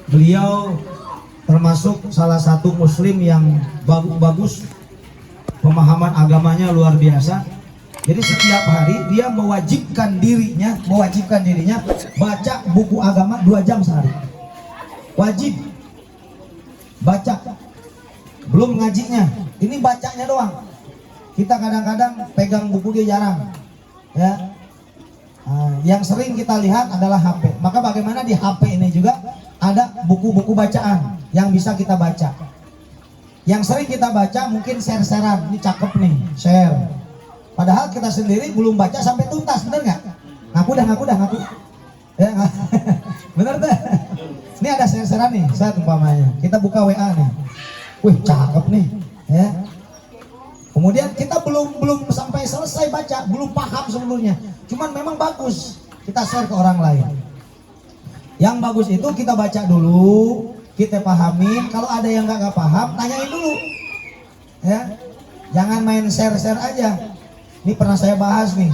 Beliau termasuk salah satu muslim yang bagus, pemahaman agamanya luar biasa. Jadi setiap hari dia mewajibkan dirinya baca buku agama 2 jam sehari. Wajib baca, belum ngajinya, ini bacanya doang. Kita kadang-kadang pegang buku dia jarang, ya. Yang sering kita lihat adalah HP. Maka bagaimana di HP ini juga ada buku-buku bacaan yang bisa kita baca. Yang sering kita baca mungkin share-sharean, ini cakep nih, share. Padahal kita sendiri belum baca sampai tuntas, bener nggak? Ngaku. Ya, bener tuh. Ini ada share-sharean nih, saya umpamanya. Kita buka WA nih, wih cakep nih, ya. Kemudian kita belum sampai selesai baca, belum paham seluruhnya. Cuman memang bagus, kita share ke orang lain. Yang bagus itu kita baca dulu, kita pahamin. Kalau ada yang nggak paham, tanyain dulu, ya. Jangan main share-share aja. Ini pernah saya bahas nih,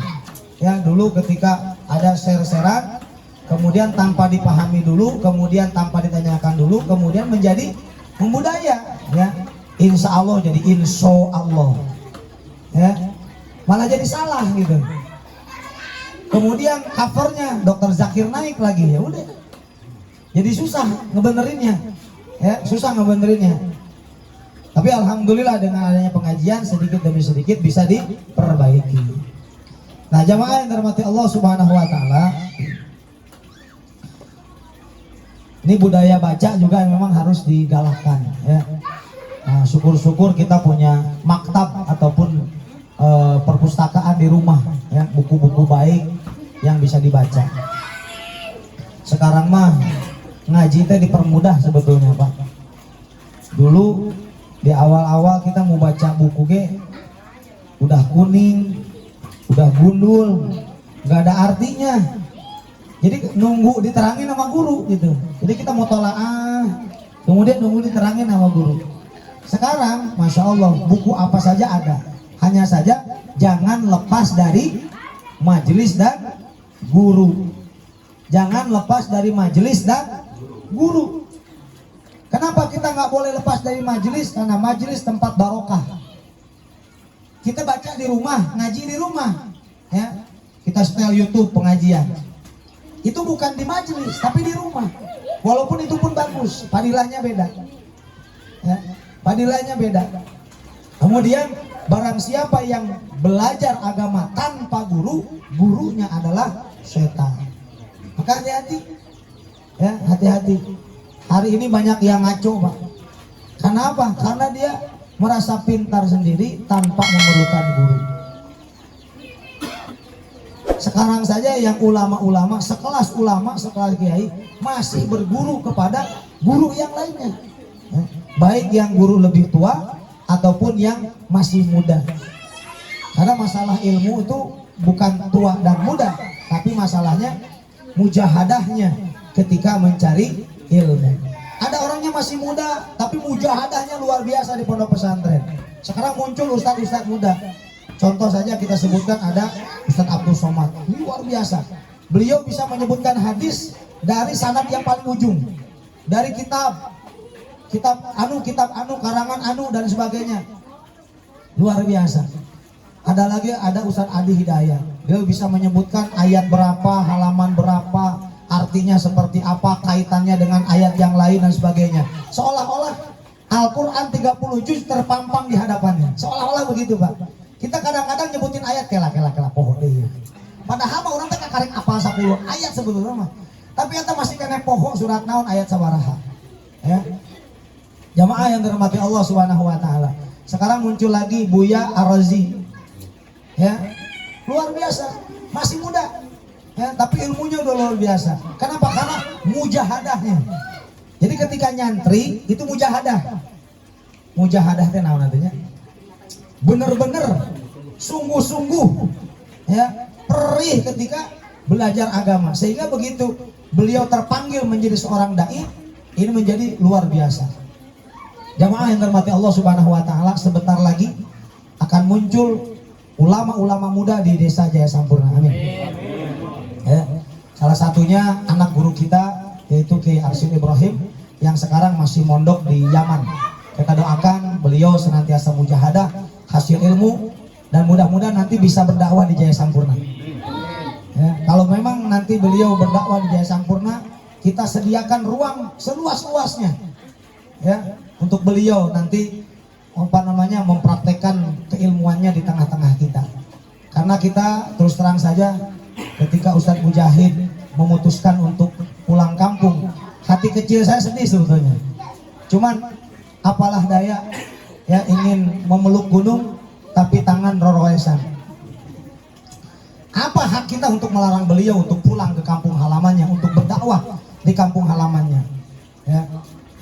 ya, dulu ketika ada share-sharean, kemudian tanpa dipahami dulu, kemudian tanpa ditanyakan dulu, kemudian menjadi membudaya, ya. Insya Allah jadi insya Allah, ya, malah jadi salah gitu. Kemudian covernya Dr. Zakir Naik lagi, ya udah, jadi susah ngebenerinnya, ya, susah ngebenerinnya. Tapi alhamdulillah dengan adanya pengajian sedikit demi sedikit bisa diperbaiki. Nah, jamaah yang dirahmati Allah Subhanahu Wa Taala, ini budaya baca juga memang harus digalakkan, ya. Nah, syukur-syukur kita punya maktab ataupun perpustakaan di rumah, ya, buku-buku baik yang bisa dibaca. Sekarang mah ngaji teh dipermudah sebetulnya, Pak. Dulu di awal-awal kita mau baca buku udah kuning, udah gundul, nggak ada artinya. Jadi nunggu diterangin sama guru gitu. Jadi kita mau tolaah, kemudian nunggu diterangin sama guru. Sekarang, masya Allah, buku apa saja ada. Hanya saja jangan lepas dari majelis dan guru. Jangan lepas dari majelis dan guru. Kenapa kita nggak boleh lepas dari majelis? Karena majelis tempat barokah. Kita baca di rumah, ngaji di rumah, ya. Kita setel YouTube pengajian. Itu bukan di majelis, tapi di rumah. Walaupun itu pun bagus, padilahnya beda, ya. Padilahnya beda. Kemudian barang siapa yang belajar agama tanpa guru, gurunya adalah setan. Maka hati-hati, ya, hati-hati. Hari ini banyak yang ngaco, Pak. Kenapa? Karena dia merasa pintar sendiri tanpa memerlukan guru. Sekarang saja yang ulama-ulama, sekelas kiai masih berguru kepada guru yang lainnya, ya. Baik yang guru lebih tua ataupun yang masih muda. Karena masalah ilmu itu bukan tua dan muda, tapi masalahnya mujahadahnya ketika mencari ilmu. Ada orangnya masih muda tapi mujahadahnya luar biasa di pondok pesantren. Sekarang muncul ustadz-ustadz muda. Contoh saja kita sebutkan ada Ustadz Abdul Somad, luar biasa. Beliau bisa menyebutkan hadis dari sanad yang paling ujung, dari kitab anu, karangan anu dan sebagainya. Luar biasa. Ada lagi, ada Ustadz Adi Hidayah. Dia bisa menyebutkan ayat berapa, halaman berapa, artinya seperti apa, kaitannya dengan ayat yang lain dan sebagainya. Seolah-olah Al-Quran 30 juz terpampang di hadapannya. Seolah-olah begitu, Pak. Kita kadang-kadang nyebutin ayat kela pohon deh. Padahal mah orang teh karek apal 10 ayat sebetulnya mah. Tapi kita masih kena pohon surat naon ayat sabaraha. Ya. Jamaah yang dirahmati Allah Subhanahu Wa Taala. Sekarang muncul lagi Buya Ar-Razi. Ya. Luar biasa, masih muda. Ya, tapi ilmunya udah luar biasa. Kenapa? Karena mujahadahnya. Jadi ketika nyantri itu mujahadah. Mujahadah teh naon artinya? Bener-bener sungguh-sungguh, ya, perih ketika belajar agama. Sehingga begitu beliau terpanggil menjadi seorang dai, ini menjadi luar biasa. Jamaah yang dirahmati Allah Subhanahu Wa Taala, sebentar lagi akan muncul ulama-ulama muda di desa Jaya Sampurna. Amin. Ya. Salah satunya anak guru kita yaitu Kiai Arsyid Ibrahim yang sekarang masih mondok di Yaman. Kita doakan beliau senantiasa mujahadah, hasil ilmu, dan mudah-mudahan nanti bisa berdakwah di Jaya Sampurna. Ya, kalau memang nanti beliau berdakwah di Jaya Sampurna, kita sediakan ruang seluas-luasnya ya untuk beliau nanti mempraktekkan keilmuannya di tengah-tengah kita. Karena kita terus terang saja ketika Ustadz Mujahid memutuskan untuk pulang kampung, hati kecil saya sedih sebetulnya. Cuman apalah daya ya, ingin memeluk gunung tapi tangan roroesan. Apa hak kita untuk melarang beliau untuk pulang ke kampung halamannya, untuk berdakwah di kampung halamannya ya.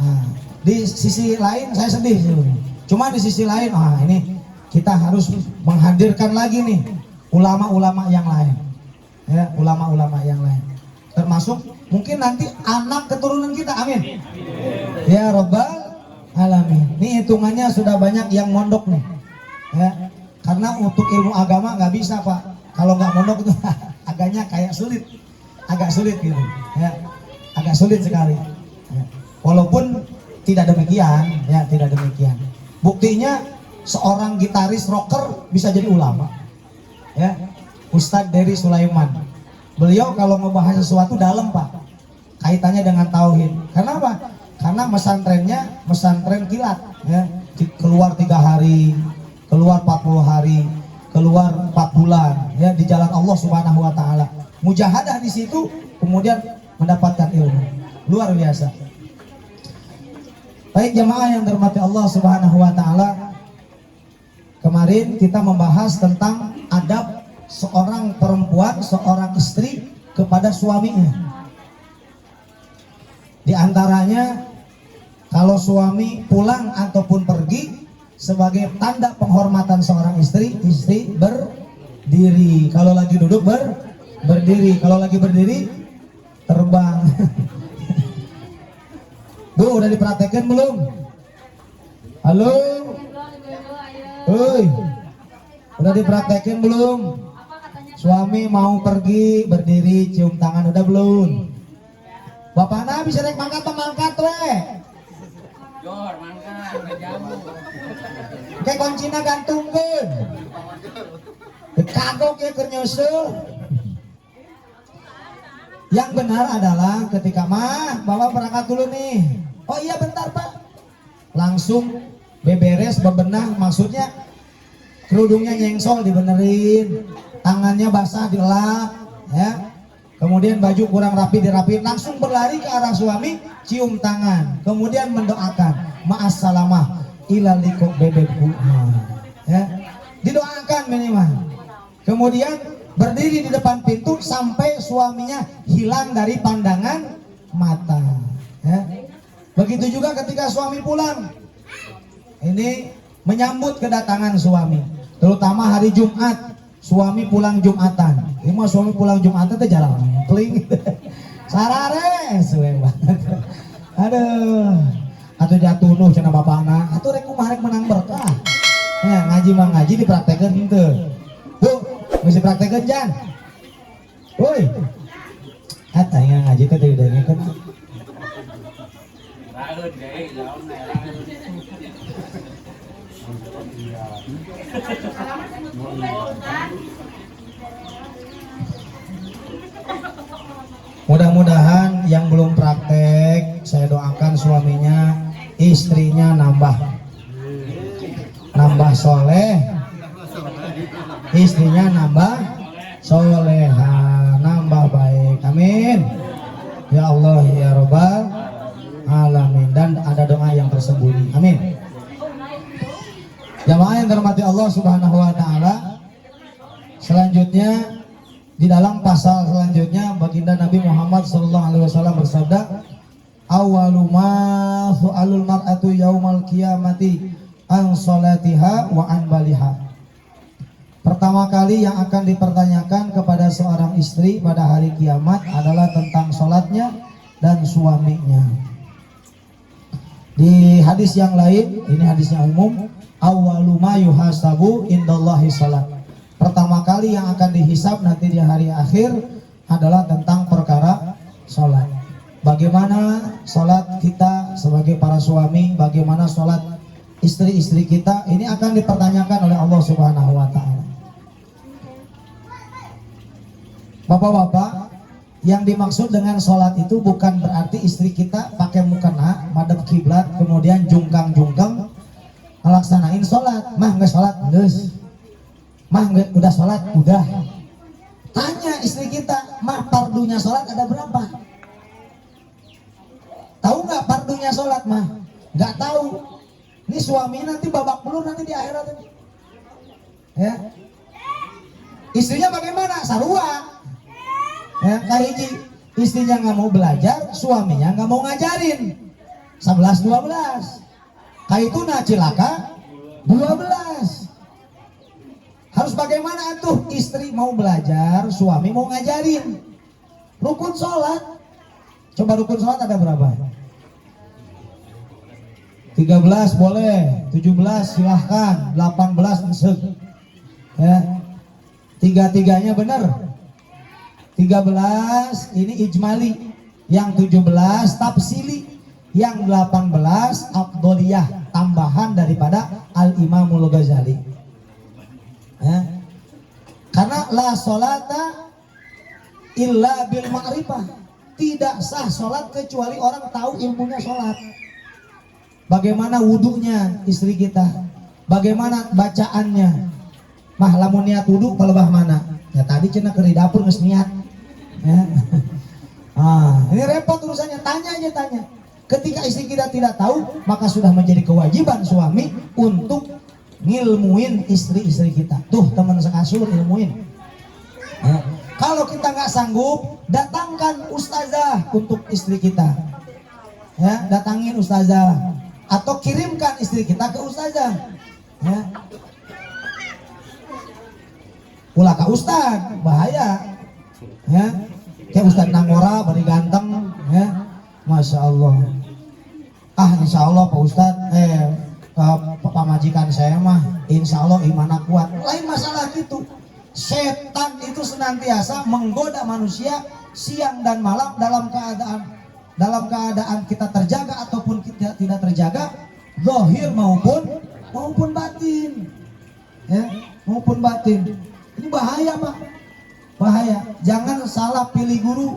Nah, di sisi lain saya sedih sebetulnya. Cuma di sisi lain, ini kita harus menghadirkan lagi nih ulama-ulama yang lain ya, ulama-ulama yang lain, termasuk mungkin nanti anak keturunan kita, amin ya Rabbal Alamin. Ini hitungannya sudah banyak yang mondok nih ya, karena untuk ilmu agama nggak bisa Pak, kalau nggak mondok itu agaknya kayak sulit, agak sulit gitu ya, agak sulit sekali ya. Walaupun tidak demikian ya, tidak demikian. Buktinya seorang gitaris rocker bisa jadi ulama ya, Ustadz Dery Sulaiman. Beliau kalau ngebahas sesuatu dalam Pak, kaitannya dengan tauhid. Kenapa? Karena pesantrennya pesantren kilat ya, keluar 3 hari, keluar 40 hari, keluar 4 bulan ya di jalan Allah Subhanahu wa taala. Mujahadah di situ kemudian mendapatkan ilmu. Luar biasa. Baik jamaah yang dirahmati Allah Subhanahu wa taala, kemarin kita membahas tentang adab seorang perempuan, seorang istri kepada suaminya. Di antaranya kalau suami pulang ataupun pergi, sebagai tanda penghormatan seorang istri, istri berdiri. Kalau lagi duduk berdiri. Kalau lagi berdiri terbang. Bu, udah dipraktekin belum? Halo? Hoi, udah dipraktekin belum? Suami mau pergi berdiri cium tangan udah belum? Bapak Nabi bisa naik mangkat we. Jor, mangkat, jamu. Kayak kuncinya gantungkeun. Kagok ya keur nyusul. Yang benar adalah ketika Bapak berangkat dulu nih. Oh iya bentar Pak. Langsung beberes, bebenah, maksudnya kerudungnya nyengsol dibenerin, tangannya basah dielap ya. Kemudian baju kurang rapi dirapiin, langsung berlari ke arah suami, cium tangan, kemudian mendoakan ma'assalamah ila liqo bebekku ya. Didoakan minimal. Kemudian berdiri di depan pintu sampai suaminya hilang dari pandangan mata ya. Begitu juga ketika suami pulang, ini menyambut kedatangan suami, terutama hari Jumat. Suami pulang Jumatan, ini mah suami pulang Jumatan itu jarang peling. Sarare suwe banget. Aduh, atuh jatuh nuh cenah bapakna, atuh rek kumaha rek menang berkah ya. Ngaji mah ngaji dipraktekeun henteu. Bu, geus dipraktekeun jan. Woi, katanya ngaji teh didengekeun. Raeun deui, laon Mudah-mudahan yang belum praktek, saya doakan suaminya, istrinya nambah soleh, istrinya nambah soleha, nambah baik, amin ya Allah ya Rabbal Alamin. Dan ada doa yang tersembunyi, amin. Jamaah yang dirahmati Allah Subhanahu wa taala, selanjutnya di dalam pasal selanjutnya baginda Nabi Muhammad SAW bersabda, awwalu ma su'alul mar'atu yaumal qiyamati an salatiha wa an baliha. Pertama kali yang akan dipertanyakan kepada seorang istri pada hari kiamat adalah tentang sholatnya dan suaminya. Di hadis yang lain, ini hadisnya umum, awwalu ma yuhasabu indallahi salat. Pertama kali yang akan dihisab nanti di hari akhir adalah tentang perkara sholat. Bagaimana sholat kita sebagai para suami, bagaimana sholat istri-istri kita, ini akan dipertanyakan oleh Allah Subhanahu wa Ta'ala. Bapak-bapak, yang dimaksud dengan sholat itu bukan berarti istri kita pakai mukena, madep kiblat, kemudian jungkang-jungkang melaksanain sholat. Mah nggak sholat, nges. Mah nggak udah sholat, udah. Tanya istri kita, mah pardunya sholat ada berapa? Tahu nggak pardunya sholat mah? Nggak tahu. Ini suami nanti babak belur nanti di akhirat ini. Ya. Istrinya bagaimana? Sarua. Ya, kahiji istrinya nggak mau belajar, suaminya nggak mau ngajarin. 11-12. Kaituna cilaka 12. Harus bagaimana tuh? Istri mau belajar, suami mau ngajarin. Rukun sholat. Coba rukun sholat ada berapa? 13 boleh, 17 silahkan, 18 meseg. Ya. Tiga-tiganya benar. 13 ini ijmali, yang 17 tafsili, yang 18 afdoliyah, tambahan daripada Al-Imamul Ghazali. Ya. Karena la sholata illa bil ma'rifah, tidak sah sholat kecuali orang tahu ilmunya sholat. Bagaimana wudunya istri kita, bagaimana bacaannya. Mah lamun niat wudu kalau bah mana? Ya tadi cenah ke di dapur geus niat. Ya. Ini repot urusannya, tanya aja tanya. Ketika istri kita tidak tahu, maka sudah menjadi kewajiban suami untuk ngilmuin istri-istri kita. Tuh teman sekasur ilmuin. Ya. Kalau kita nggak sanggup, datangkan ustazah untuk istri kita. Ya, datangin ustazah atau kirimkan istri kita ke ustazah. Ya. Ulah ka ustaz, bahaya. Ya. Kayak Ustaz Nangora bari ganteng, ya. Masya Allah. Insya Allah Pak Ustaz, pamajikan saya mah insya Allah imanah kuat. Lain masalah gitu. Setan itu senantiasa menggoda manusia siang dan malam dalam keadaan kita terjaga ataupun kita tidak terjaga, zahir maupun batin. Ya, maupun batin. Ini bahaya, Pak. Bahaya. Jangan salah pilih guru.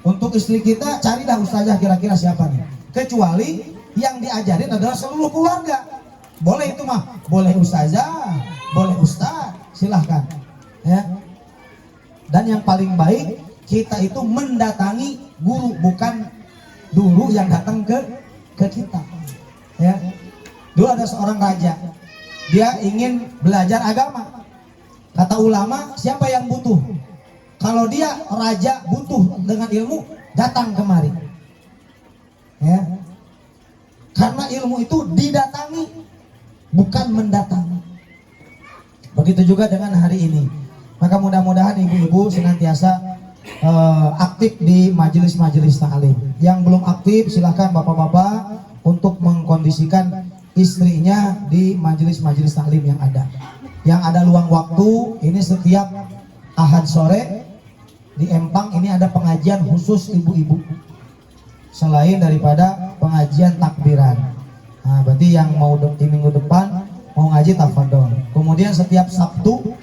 Untuk istri kita cari dah ustazah kira-kira siapa nih. Kecuali yang diajarin adalah seluruh keluarga. Boleh itu mah, boleh ustazah, boleh ustaz, silahkan. Ya. Dan yang paling baik kita itu mendatangi guru, bukan dulu yang datang ke kita. Ya. Dulu ada seorang raja, dia ingin belajar agama. Kata ulama, siapa yang butuh? Kalau dia raja butuh dengan ilmu, datang kemari. Ya. Karena ilmu itu didatangi, bukan mendatangi. Begitu juga dengan hari ini. Maka mudah-mudahan ibu-ibu senantiasa aktif di majelis-majelis ta'lim. Yang belum aktif silahkan bapak-bapak untuk mengkondisikan istrinya di majelis-majelis ta'lim yang ada. Yang ada luang waktu, ini setiap Ahad sore di Empang ini ada pengajian khusus ibu-ibu. Selain daripada pengajian takbiran. Nah, berarti yang mau di minggu depan mau ngaji tafadhol. Kemudian setiap Sabtu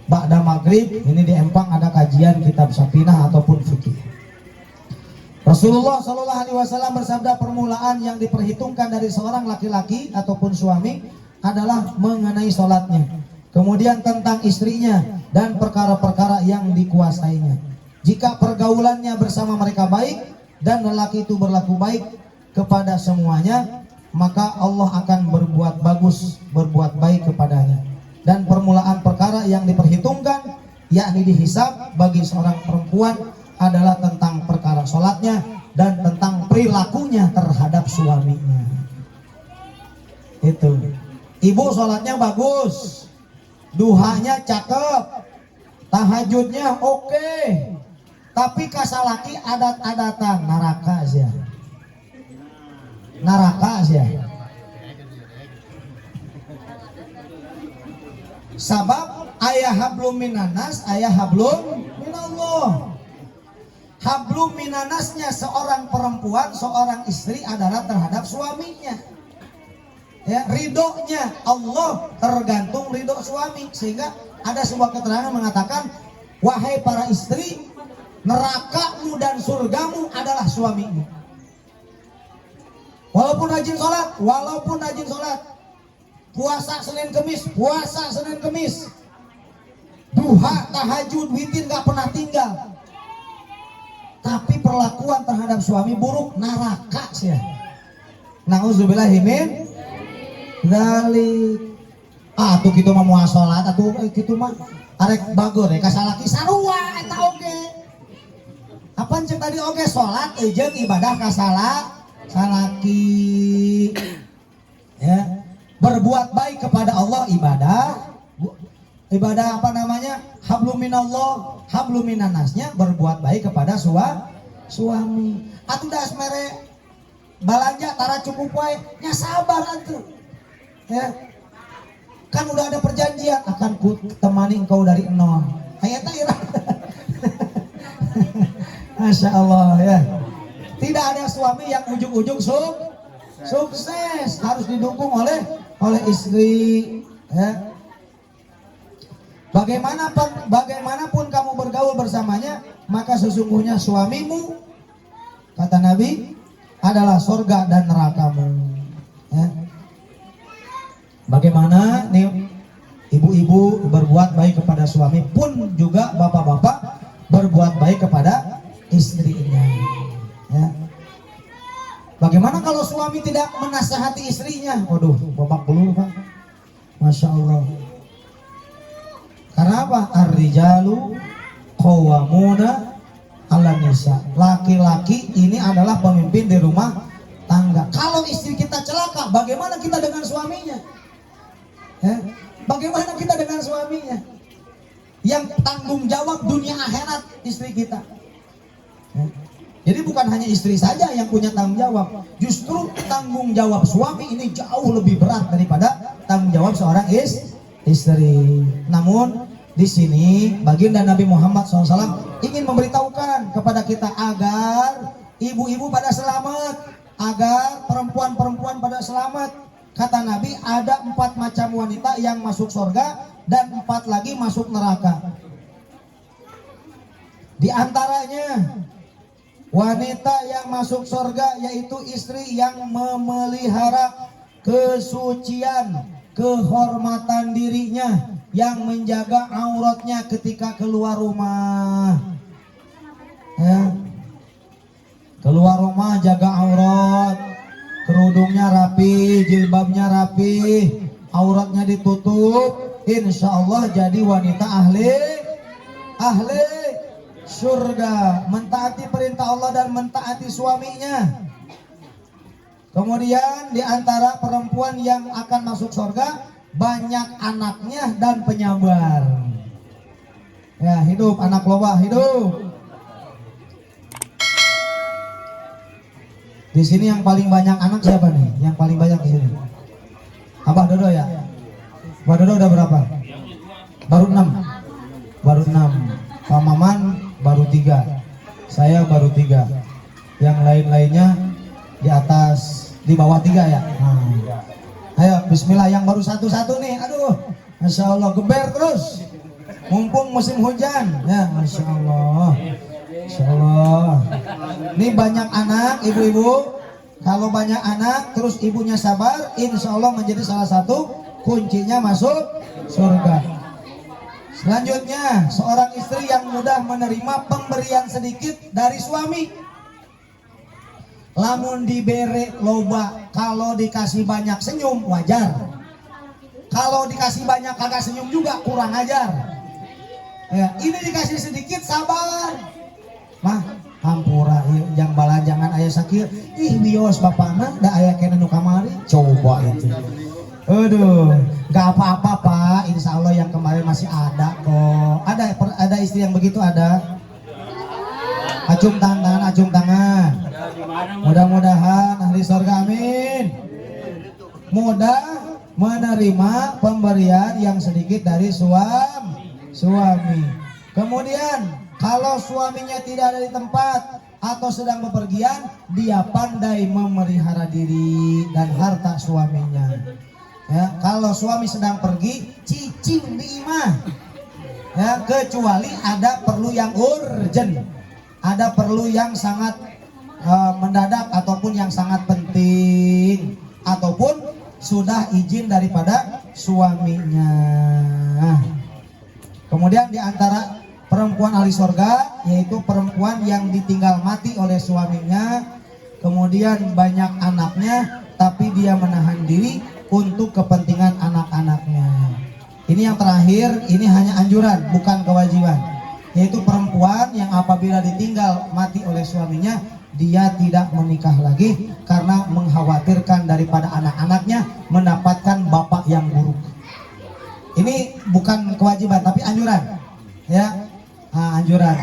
ba'da maghrib ini di Empang ada kajian kitab Safinah ataupun fikih. Rasulullah Shallallahu Alaihi Wasallam bersabda, permulaan yang diperhitungkan dari seorang laki-laki ataupun suami adalah mengenai sholatnya. Kemudian tentang istrinya dan perkara-perkara yang dikuasainya. Jika pergaulannya bersama mereka baik dan lelaki itu berlaku baik kepada semuanya, maka Allah akan berbuat bagus, berbuat baik kepadanya. Dan permulaan perkara yang diperhitungkan, yakni dihisab bagi seorang perempuan adalah tentang perkara sholatnya dan tentang perilakunya terhadap suaminya. Itu. Ibu sholatnya bagus, duhanya cakep, tahajudnya oke, tapi kasalaki adat-adatan naraka sih. Naraka sih. Sabab ayah hablum minanas, ayah hablum minallah. hablum minanasnya seorang perempuan, seorang istri adalah terhadap suaminya. Ya, ridhonya Allah tergantung ridho suami. Sehingga ada sebuah keterangan mengatakan, wahai para istri, nerakamu dan surgamu adalah suamimu. Walaupun rajin sholat, puasa Senin Kemis, duha, tahajud, witir gak pernah tinggal, tapi perlakuan terhadap suami buruk, neraka sih. Nauzubillahi min dzalik. Tuh kitu mah moal salat atuh kitu mah arek bageur ya kasalaki sarua eta oge. Apaan cek tadi oge salat jeung ibadah kasalaki. Ya, berbuat baik kepada Allah ibadah apa namanya? Hablum minallah, hablum minannasnya berbuat baik kepada suami. Atuh das mere balanja tara cukup wae, nya sabar atuh. Ya. Kan udah ada perjanjian akan ku temani engkau dari nol. Aya teh ira. Masya Allah ya. Tidak ada suami yang ujung-ujung sukses, harus didukung oleh istri. Ya. Bagaimanapun kamu bergaul bersamanya, maka sesungguhnya suamimu, kata Nabi, adalah surga dan nerakamu. Ya. Bagaimana nih ibu-ibu berbuat baik kepada suami, pun juga bapak-bapak berbuat baik kepada istrinya. Ya. Bagaimana kalau suami tidak menasihati istrinya? Waduh, babak belur Pak. Masya Allah. Karena apa? Ar-rijalu qawwamuna 'alan nisa. Laki-laki ini adalah pemimpin di rumah tangga. Kalau istri kita celaka, bagaimana kita dengan suaminya? Ya? Bagaimana kita dengan suaminya? Yang tanggung jawab dunia akhirat istri kita. Ya? Jadi bukan hanya istri saja yang punya tanggung jawab. Justru tanggung jawab suami ini jauh lebih berat daripada tanggung jawab seorang istri. Namun di sini baginda Nabi Muhammad SAW ingin memberitahukan kepada kita agar ibu-ibu pada selamat, agar perempuan-perempuan pada selamat. Kata Nabi, ada 4 macam wanita yang masuk surga dan 4 lagi masuk neraka. Di antaranya wanita yang masuk surga yaitu istri yang memelihara kesucian, kehormatan dirinya, yang menjaga auratnya ketika keluar rumah. Ya. Keluar rumah jaga aurat, kerudungnya rapi, jilbabnya rapi, auratnya ditutup, insya Allah jadi wanita ahli surga, mentaati perintah Allah dan mentaati suaminya. Kemudian di antara perempuan yang akan masuk surga, banyak anaknya dan penyabar. Ya, hidup anak loba, hidup. Di sini yang paling banyak anak siapa nih? Yang paling banyak di sini? Abah Dodo ya? Abah Dodo udah berapa? Baru 6. Baru 6. Pak Maman baru 3. Saya baru 3. Yang lain-lainnya di atas, di bawah 3 ya? Ayo bismillah, yang baru satu-satu nih. Aduh, Masya Allah, geber terus. Mumpung musim hujan. Ya, Masya Allah. Masya Allah. Ini banyak anak, ibu-ibu. Kalau banyak anak, terus ibunya sabar, insya Allah menjadi salah satu kuncinya masuk surga. Selanjutnya, seorang istri yang mudah menerima pemberian sedikit dari suami. Lamun dibere loba, kalau dikasih banyak senyum wajar. Kalau dikasih banyak kagak senyum juga kurang ajar. Ya, ini dikasih sedikit sabar. Mah, hampura yang balanjangan ayah sakit. Ih bios bapakna da ayah kena nu kamari. Coba itu. Aduh, nggak apa-apa Pak. Insya Allah yang kemarin masih ada kok. Ada istri yang begitu ada. Acung tangan. Mudah-mudahan ahli surga, amin. Mudah menerima pemberian yang sedikit dari suami. Kemudian Kalau suaminya tidak ada di tempat atau sedang bepergian, dia pandai memelihara diri dan harta suaminya. Ya, kalau suami sedang pergi, cicing di imah. Ya, kecuali ada perlu yang urgent, ada perlu yang sangat mendadak ataupun yang sangat penting, ataupun sudah izin daripada suaminya. Kemudian di antara perempuan ahli surga yaitu perempuan yang ditinggal mati oleh suaminya, kemudian banyak anaknya, tapi dia menahan diri untuk kepentingan anak-anaknya. Ini yang terakhir, ini hanya anjuran bukan kewajiban, yaitu perempuan yang apabila ditinggal mati oleh suaminya, dia tidak menikah lagi karena mengkhawatirkan daripada anak-anaknya mendapatkan bapak yang buruk. Ini bukan kewajiban tapi anjuran, ya. Anjuran.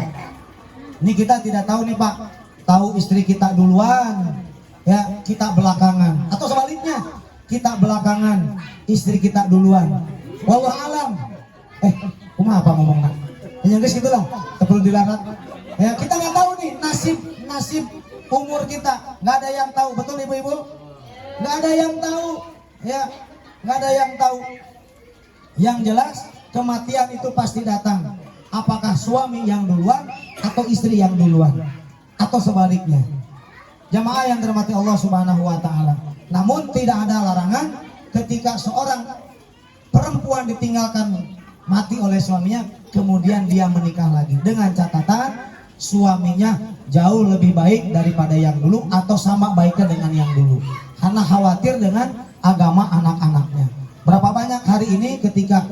Ini kita tidak tahu nih Pak, tahu istri kita duluan, ya kita belakangan, atau sebaliknya kita belakangan, istri kita duluan. Wallahu alam. Kumaha apa ngomongnya? Yang guys gitulah, perlu dilarang. Ya kita nggak tahu nih nasib umur kita, nggak ada yang tahu, betul ibu-ibu? Nggak ada yang tahu, ya nggak ada yang tahu. Yang jelas kematian itu pasti datang. Apakah suami yang duluan atau istri yang duluan, atau sebaliknya. Jamaah yang dirahmati Allah Subhanahu wa taala. Namun tidak ada larangan ketika seorang perempuan ditinggalkan mati oleh suaminya, kemudian dia menikah lagi, dengan catatan suaminya jauh lebih baik daripada yang dulu atau sama baiknya dengan yang dulu, karena khawatir dengan agama anak-anaknya. Berapa banyak hari ini ketika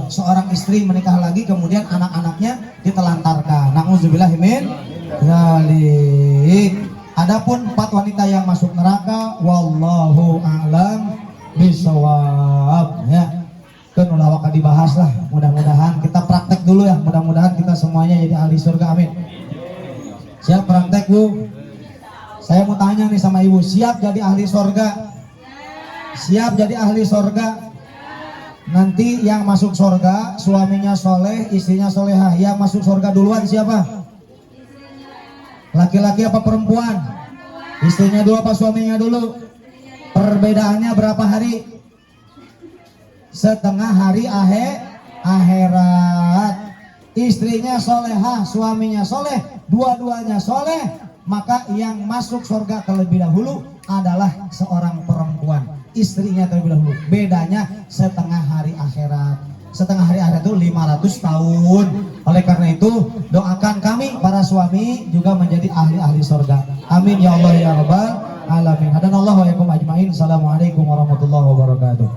seorang istri menikah lagi kemudian anak-anaknya ditelantarkan. Nauzubillah min dzalik. Adapun 4 wanita yang masuk neraka, wallahu a'lam bishawab, ya. Kan udah waktu dibahas lah, mudah-mudahan kita praktek dulu ya, mudah-mudahan kita semuanya jadi ahli surga, amin. Siap praktek Bu? Saya mau tanya nih sama ibu, siap jadi ahli surga? Siap jadi ahli surga? Nanti yang masuk surga suaminya soleh, istrinya solehah. Yang masuk surga duluan siapa? Laki-laki apa perempuan? Istrinya dulu apa suaminya dulu? Perbedaannya berapa hari? Setengah hari akhirat. Istrinya solehah, suaminya soleh, dua-duanya soleh, maka yang masuk surga terlebih dahulu adalah seorang perempuan, istrinya terlebih dahulu. Bedanya setengah hari akhirat. Setengah hari akhirat itu 500 tahun. Oleh karena itu doakan kami para suami juga menjadi ahli-ahli surga. Amin ya Allah ya Rabbal alamin. Hadanallahu wa iyyakum ajmain. Assalamualaikum warahmatullahi wabarakatuh.